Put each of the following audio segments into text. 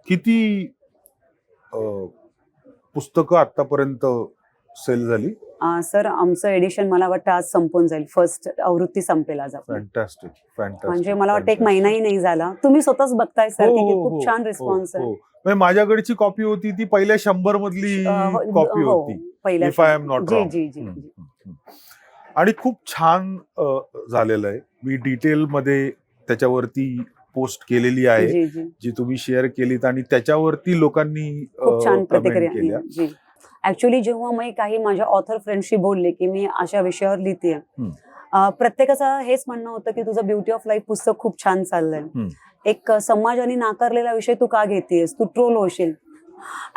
किती पुस्तकं आतापर्यंत सेल झाली? सर आमचं एडिशन मला वाटतं आज संपून जाईल. फर्स्ट आवृत्ती संपेल आज आपण. Fantastic fantastic. म्हणजे मला वाटतं एक महिनाही नाही झाला. तुम्ही स्वतःच बघताय सर की खूप छान रिस्पॉन्स आहे. माझ्याकडची कॉपी होती ती पहिल्या 100 मधली कॉपी होती, if I am not wrong. आणि खूप छान झालेलं आहे. मी डिटेल मध्ये त्याच्यावरती पोस्ट केलेली आहे जी तुम्ही शेअर केलीत आणि त्याच्यावरती लोकांनी खूप छान प्रतिक्रिया केल्या. ऍक्च्युली जेव्हा मी काही माझ्या ऑथर फ्रेंडशी बोलले की मी अशा विषयावर लिहितेय, प्रत्येकाचं हेच म्हणणं होतं की तुझं ब्युटी ऑफ लाईफ पुस्तक खूप छान चाललंय. एक समाजाने नाकारलेला विषय तू का घेतेस, तू ट्रोल होशील.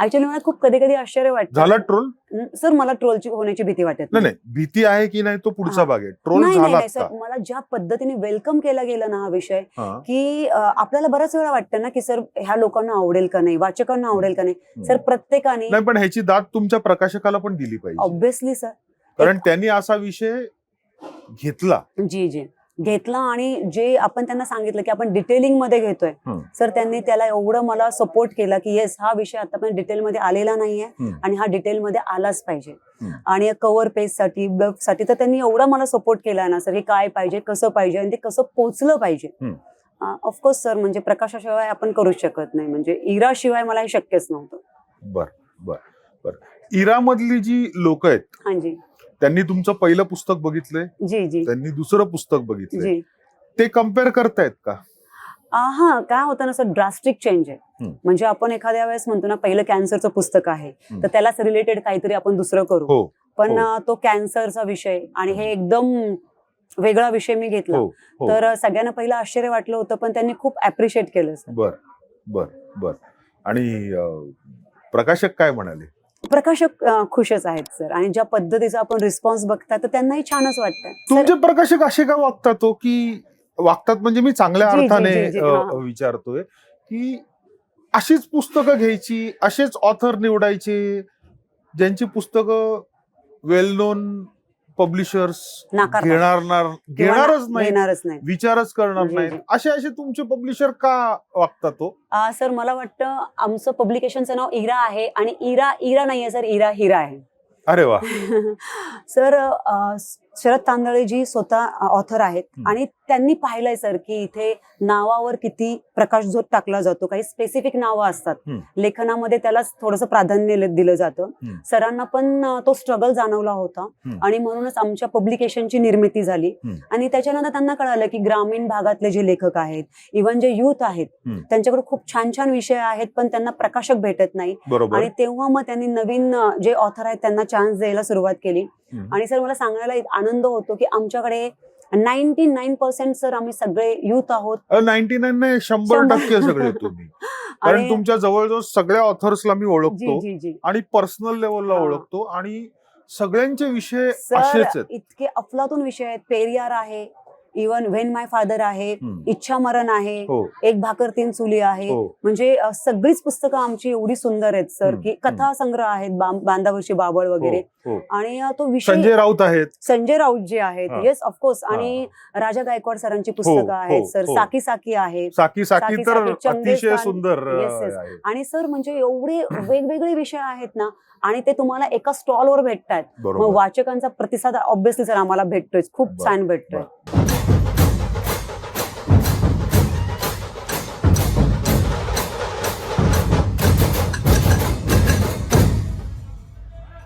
ऍक्च्युली मला खूप कधी कधी आश्चर्य वाटतं. झाला ट्रोल? सर मला ट्रोलची होण्याची भीती वाटत नाही. भीती आहे की नाही तो पुढचा भाग आहे. ट्रोल झाला सर, मला ज्या पद्धतीने वेलकम केला गेला ना हा विषय, की आपल्याला बऱ्याच वेळा वाटतं ना की सर ह्या लोकांना आवडेल का नाही, वाचकांना आवडेल का नाही. सर प्रत्येकाने नाही, पण ह्याची दाद तुमच्या प्रकाशकाला पण दिली पाहिजे. ऑब्व्हियसली सर, कारण त्यांनी असा विषय घेतला. जी घेतला आणि जे आपण त्यांना सांगितलं की आपण डिटेलिंग मध्ये घेतोय सर, त्यांनी त्याला एवढं मला सपोर्ट केला की येस हा विषय आतापर्यंत डिटेल मध्ये आलेला नाहीये आणि हा डिटेल मध्ये आलाच पाहिजे. आणि कव्हर पेज साठी, ब्लॉग साठी तर त्यांनी एवढा मला सपोर्ट केला ना सर, हे काय पाहिजे, कसं पाहिजे आणि ते कसं पोचलं पाहिजे. ऑफकोर्स सर, म्हणजे प्रकाशाशिवाय आपण करूच शकत नाही. म्हणजे इरा शिवाय मला हे शक्यच नव्हतं. बर. इरा मधली जी लोक आहेत, हांजी, त्यांनी तुमचं पहिलं पुस्तक बघितलंय, जी त्यांनी दुसरं पुस्तक बघितलंय, ते कम्पेअर करतायत का? हा, काय होतं ना सर, ड्रास्टिक चेंज आहे. म्हणजे आपण एखाद्या वेळेस म्हणतो ना पहिलं कॅन्सरचं पुस्तक आहे तर त्यालाच रिलेटेड काहीतरी आपण दुसरं करू, पण तो कॅन्सरचा विषय आणि हे एकदम वेगळा विषय मी घेतला. तर सगळ्यांना पहिलं आश्चर्य वाटलं होतं, पण त्यांनी खूप अप्रिशिएट केलं. बर. आणि प्रकाशक काय म्हणाले? प्रकाशक खुशच आहेत सर, आणि ज्या पद्धतीचा आपण रिस्पॉन्स बघता तर त्यांनाही छानच वाटतं. तुमचे प्रकाशक असे का वागतात की वागतात, म्हणजे मी चांगल्या अर्थाने विचारतोय की अशीच पुस्तकं घ्यायची, असेच ऑथर निवडायचे ज्यांची पुस्तकं वेल नोन पब्लिशर्स घेणारच नाही, विचारच करणार नाही, असे तुमचे पब्लिशर का वागतात? तो सर मला वाटतं आमचं पब्लिकेशनचं नाव इरा आहे आणि इरा नाहीये सर, इरा हिरा आहे. अरे वा. सर शरद तांदळेजी स्वतः ऑथर आहेत आणि त्यांनी पाहिलंय सर की इथे नावावर किती प्रकाशझोत टाकला जातो. काही स्पेसिफिक नावं असतात लेखनामध्ये, त्याला थोडंसं प्राधान्य दिलं जातं. सरांना पण तो स्ट्रगल जाणवला होता आणि म्हणूनच आमच्या पब्लिकेशनची निर्मिती झाली. आणि त्याच्यानंतर त्यांना कळालं की ग्रामीण भागातले जे लेखक आहेत, इव्हन जे युथ आहेत, त्यांच्याकडे खूप छान छान विषय आहेत पण त्यांना प्रकाशक भेटत नाही. आणि तेव्हा मग त्यांनी नवीन जे ऑथर आहेत त्यांना चान्स द्यायला सुरुवात केली. आणि सर मला सांगायला आनंद होतो की आमच्याकडे 99% सर आम्ही सगळे युथ आहोत. 99 नाही, 100% सगळे तुम्ही. कारण तुमच्या जवळजवळ सगळ्या ऑथर्सला मी ओळखतो आणि पर्सनल लेवलला ओळखतो आणि सगळ्यांचे विषय असेच आहेत. इतके अफलातून विषय आहेत. पेरियार आहे, इव्हन व्हेन माय फादर आहे, इच्छा मरण आहे, एक भाकर तीन चुली आहे. म्हणजे सगळीच पुस्तकं आमची एवढी सुंदर आहेत सर की कथा संग्रह आहेत, बांधावरची बाबळ वगैरे. आणि तो विषय संजय राऊत जे आहेत, येस ऑफकोर्स. आणि राजा गायकवाड सरांची पुस्तकं आहेत सर, साकी आहे, तर अतिशय सुंदर. आणि सर म्हणजे एवढे वेगवेगळे विषय आहेत ना, आणि ते तुम्हाला एका स्टॉलवर भेटतात. मग वाचकांचा प्रतिसाद ऑब्व्हियसली सर आम्हाला भेटतोय, खूप छान भेटतोय.